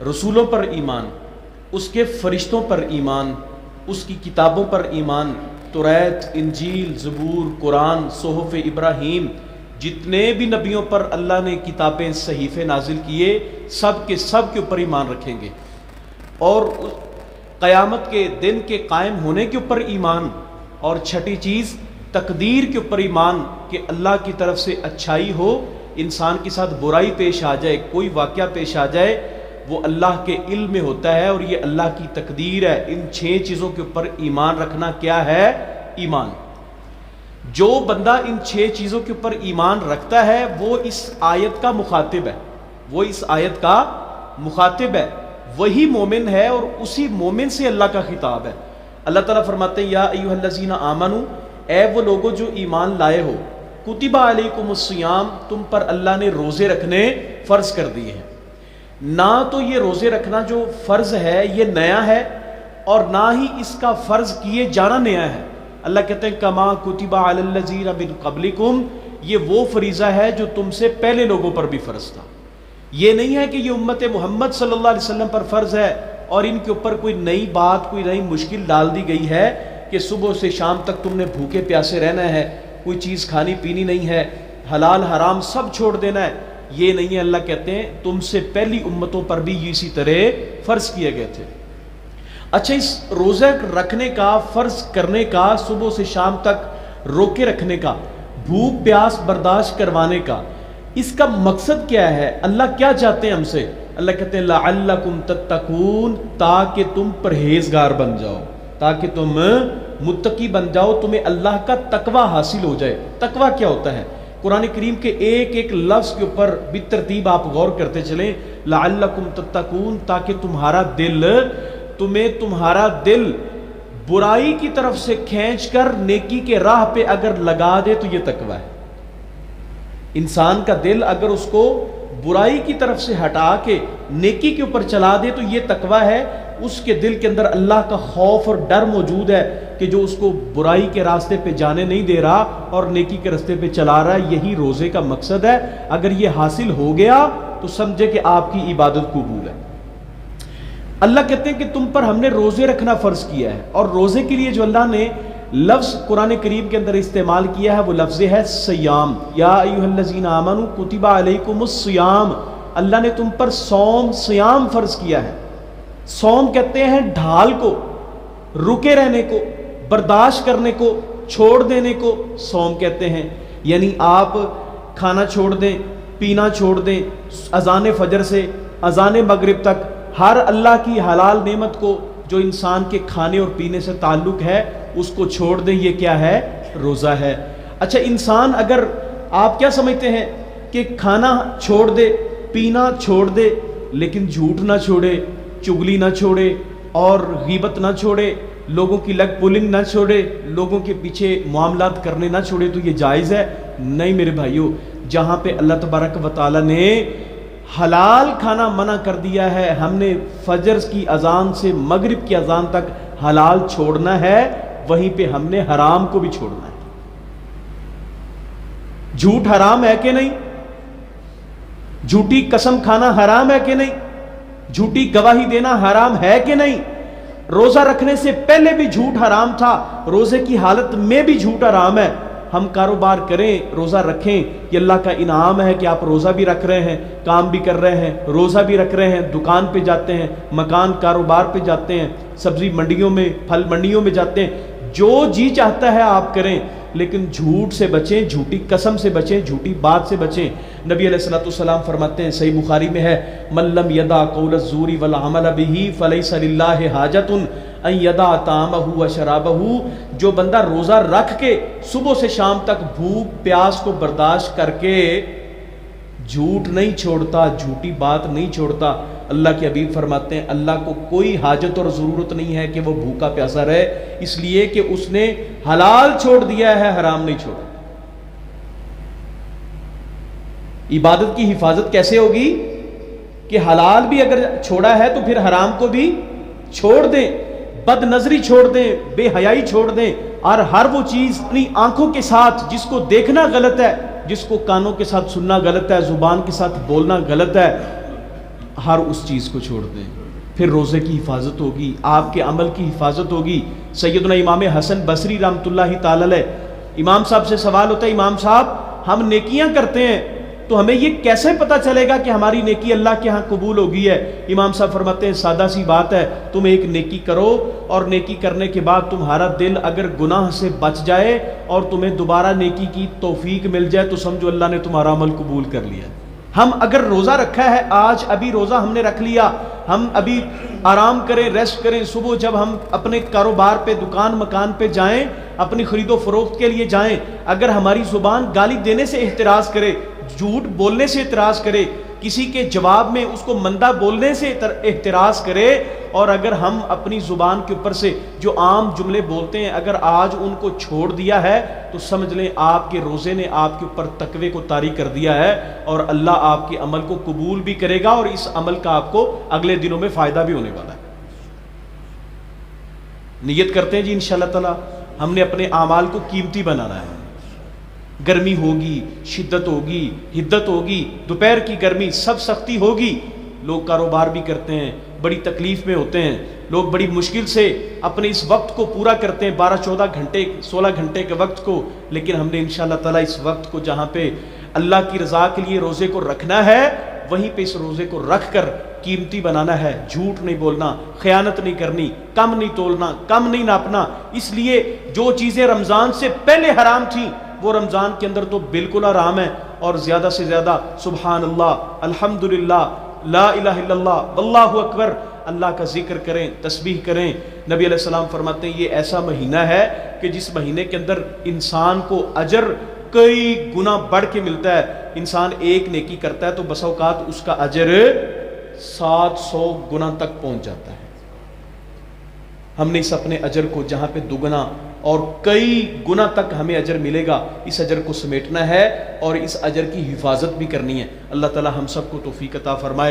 رسولوں پر ایمان، اس کے فرشتوں پر ایمان، اس کی کتابوں پر ایمان، توریت، انجیل، زبور، قرآن، صحف ابراہیم، جتنے بھی نبیوں پر اللہ نے کتابیں صحیفے نازل کیے سب کے اوپر ایمان رکھیں گے، اور قیامت کے دن کے قائم ہونے کے اوپر ایمان، اور چھٹی چیز تقدیر کے اوپر ایمان کہ اللہ کی طرف سے اچھائی ہو، انسان کے ساتھ برائی پیش آ جائے، کوئی واقعہ پیش آ جائے، وہ اللہ کے علم میں ہوتا ہے اور یہ اللہ کی تقدیر ہے۔ ان 6 چیزوں کے اوپر ایمان رکھنا کیا ہے؟ ایمان۔ جو بندہ ان 6 چیزوں کے اوپر ایمان رکھتا ہے وہ اس آیت کا مخاطب ہے، وہ اس آیت کا مخاطب ہے، وہی مومن ہے، اور اسی مومن سے اللہ کا خطاب ہے۔ اللہ تعالیٰ فرماتے ہیں یا ایھا الذین آمنو، اے وہ لوگوں جو ایمان لائے ہو، کتب علیکم الصیام، تم پر اللہ نے روزے رکھنے فرض کر دیے ہیں۔ نہ تو یہ روزے رکھنا جو فرض ہے یہ نیا ہے، اور نہ ہی اس کا فرض کیے جانا نیا ہے۔ اللہ کہتے ہیں کما کتب علی الذین من قبلکم، یہ وہ فریضہ ہے جو تم سے پہلے لوگوں پر بھی فرض تھا۔ یہ نہیں ہے کہ یہ امت محمد صلی اللہ علیہ وسلم پر فرض ہے اور ان کے اوپر کوئی نئی بات، کوئی نئی مشکل ڈال دی گئی ہے کہ صبح سے شام تک تم نے بھوکے پیاسے رہنا ہے، کوئی چیز کھانی پینی نہیں ہے، حلال حرام سب چھوڑ دینا ہے۔ یہ نہیں ہے، اللہ کہتے ہیں تم سے پہلی امتوں پر بھی اسی طرح فرض کیے گئے تھے۔ اچھا، اس روزہ رکھنے کا، فرض کرنے کا، صبح سے شام تک روکے رکھنے کا، بھوک پیاس برداشت کروانے کا، اس کا مقصد کیا ہے؟ اللہ کیا چاہتے ہیں ہم سے؟ اللہ کہتے ہیں لعلکم تتقون، تاکہ تم پرہیزگار بن جاؤ، تاکہ تم متقی بن جاؤ، تمہیں اللہ کا تقوی حاصل ہو جائے۔ تقوی کیا ہوتا ہے؟ قرآن کریم کے ایک ایک لفظ کے اوپر بالترتیب آپ غور کرتے چلیں۔ لعلکم تتقون، تاکہ تمہارا دل برائی کی طرف سے کھینچ کر نیکی کے راہ پہ اگر لگا دے تو یہ تقوی ہے۔ انسان کا دل اگر اس کو برائی کی طرف سے ہٹا کے نیکی کے اوپر چلا دے تو یہ تقوی ہے۔ اس کے دل کے اندر اللہ کا خوف اور ڈر موجود ہے کہ جو اس کو برائی کے راستے پہ جانے نہیں دے رہا اور نیکی کے راستے پہ چلا رہا ہے۔ یہی روزے کا مقصد ہے۔ اگر یہ حاصل ہو گیا تو سمجھے کہ آپ کی عبادت قبول ہے۔ اللہ کہتے ہیں کہ تم پر ہم نے روزے رکھنا فرض کیا ہے، اور روزے کے لیے جو اللہ نے لفظ قرآن کریم کے اندر استعمال کیا ہے وہ لفظ ہے سیام۔ یا ایھا الذین آمنوا کتب علیکم الصیام، اللہ نے تم پر سیام فرض کیا ہے۔ صوم کہتے ہیں ڈھال کو، رکے رہنے کو، برداشت کرنے کو، چھوڑ دینے کو صوم کہتے ہیں۔ یعنی آپ کھانا چھوڑ دیں، پینا چھوڑ دیں، اذان فجر سے اذان مغرب تک ہر اللہ کی حلال نعمت کو جو انسان کے کھانے اور پینے سے تعلق ہے اس کو چھوڑ دیں، یہ کیا ہے؟ روزہ ہے۔ اچھا، انسان اگر آپ کیا سمجھتے ہیں کہ کھانا چھوڑ دے، پینا چھوڑ دے، لیکن جھوٹ نہ چھوڑے، چگلی نہ چھوڑے، اور غیبت نہ چھوڑے، لوگوں کی لگ پولنگ نہ چھوڑے، لوگوں کے پیچھے معاملات کرنے نہ چھوڑے، تو یہ جائز ہے؟ نہیں میرے بھائیوں، جہاں پہ اللہ تبارک و تعالیٰ نے حلال کھانا منع کر دیا ہے، ہم نے فجر کی اذان سے مغرب کی اذان تک حلال چھوڑنا ہے، وہیں پہ ہم نے حرام کو بھی چھوڑنا ہے۔ جھوٹ حرام ہے کہ نہیں؟ جھوٹی قسم کھانا حرام ہے کہ نہیں؟ جھوٹی گواہی دینا حرام ہے کہ نہیں؟ روزہ رکھنے سے پہلے بھی جھوٹ حرام تھا، روزے کی حالت میں بھی جھوٹ حرام ہے۔ ہم کاروبار کریں، روزہ رکھیں، یہ اللہ کا انعام ہے کہ آپ روزہ بھی رکھ رہے ہیں، کام بھی کر رہے ہیں، روزہ بھی رکھ رہے ہیں، دکان پہ جاتے ہیں، مکان کاروبار پہ جاتے ہیں، سبزی منڈیوں میں، پھل منڈیوں میں جاتے ہیں، جو جی چاہتا ہے آپ کریں، لیکن جھوٹ سے بچیں، جھوٹی قسم سے بچیں، جھوٹی بات سے بچیں۔ نبی علیہ الصلوۃ والسلام فرماتے ہیں، صحیح بخاری میں ہے، من لم یدع قول الزور والعمل به فلیس للہ حاجۃ ان یدع طعامہ وشرابہ، جو بندہ روزہ رکھ کے صبح سے شام تک بھوک پیاس کو برداشت کر کے جھوٹ نہیں چھوڑتا، جھوٹی بات نہیں چھوڑتا، اللہ کے حبیب فرماتے ہیں اللہ کو کوئی حاجت اور ضرورت نہیں ہے کہ وہ بھوکا پیاسا رہے، اس لیے کہ اس نے حلال چھوڑ دیا ہے، حرام نہیں چھوڑا۔ عبادت کی حفاظت کیسے ہوگی کہ حلال بھی اگر چھوڑا ہے تو پھر حرام کو بھی چھوڑ دیں، بد نظری چھوڑ دیں، بے حیائی چھوڑ دیں، اور ہر وہ چیز اپنی آنکھوں کے ساتھ جس کو دیکھنا غلط ہے، جس کو کانوں کے ساتھ سننا غلط ہے، زبان کے ساتھ بولنا غلط ہے، ہر اس چیز کو چھوڑ دیں، پھر روزے کی حفاظت ہوگی، آپ کے عمل کی حفاظت ہوگی۔ سیدنا امام حسن بصری رحمۃ اللہ تعالی علیہ، امام صاحب سے سوال ہوتا ہے، امام صاحب ہم نیکیاں کرتے ہیں تو ہمیں یہ کیسے پتہ چلے گا کہ ہماری نیکی اللہ کے ہاں قبول ہو گئی ہے؟ امام صاحب فرماتے ہیں سادہ سی بات ہے، تم ایک نیکی کرو اور نیکی کرنے کے بعد تمہارا دل اگر گناہ سے بچ جائے اور تمہیں دوبارہ نیکی کی توفیق مل جائے تو سمجھو اللہ نے تمہارا عمل قبول کر لیا۔ ہم اگر روزہ رکھا ہے، آج ابھی روزہ ہم نے رکھ لیا، ہم ابھی آرام کریں، ریسٹ کریں، صبح جب ہم اپنے کاروبار پہ، دکان مکان پہ جائیں، اپنی خرید و فروخت کے لیے جائیں، اگر ہماری زبان گالی دینے سے احتراز کرے، جھوٹ بولنے سے اعتراض کرے، کسی کے جواب میں اس کو مندہ بولنے سے احتراز کرے، اور اگر ہم اپنی زبان کے اوپر سے جو عام جملے بولتے ہیں اگر آج ان کو چھوڑ دیا ہے تو سمجھ لیں آپ کے روزے نے آپ کے اوپر تقوی کو طاری کر دیا ہے، اور اللہ آپ کے عمل کو قبول بھی کرے گا، اور اس عمل کا آپ کو اگلے دنوں میں فائدہ بھی ہونے والا ہے۔ نیت کرتے ہیں جی انشاءاللہ تعالی ہم نے اپنے اعمال کو قیمتی بنانا ہے۔ گرمی ہوگی، شدت ہوگی، حدت ہوگی، دوپہر کی گرمی، سب سختی ہوگی، لوگ کاروبار بھی کرتے ہیں، بڑی تکلیف میں ہوتے ہیں، لوگ بڑی مشکل سے اپنے اس وقت کو پورا کرتے ہیں، 12-14 گھنٹے 16 گھنٹے کے وقت کو، لیکن ہم نے انشاءاللہ تعالی اس وقت کو جہاں پہ اللہ کی رضا کے لیے روزے کو رکھنا ہے، وہیں پہ اس روزے کو رکھ کر قیمتی بنانا ہے۔ جھوٹ نہیں بولنا، خیانت نہیں کرنی، کم نہیں تولنا، کم نہیں ناپنا۔ اس لیے جو چیزیں رمضان سے پہلے حرام تھیں وہ رمضان کے اندر تو بالکل حرام ہے، اور زیادہ سے زیادہ سبحان اللہ، الحمدللہ، لا الہ الا اللہ، واللہ اکبر، اللہ کا ذکر کریں، تسبیح کریں۔ نبی علیہ السلام فرماتے ہیں یہ ایسا مہینہ ہے کہ جس مہینے کے اندر انسان کو اجر کئی گنا بڑھ کے ملتا ہے۔ انسان ایک نیکی کرتا ہے تو بسا اوقات اس کا اجر 700 گنا تک پہنچ جاتا ہے۔ ہم نے اس اپنے اجر کو جہاں پہ دگنا اور کئی گنا تک ہمیں اجر ملے گا، اس اجر کو سمیٹنا ہے اور اس اجر کی حفاظت بھی کرنی ہے۔ اللہ تعالی ہم سب کو توفیق عطا فرمائے۔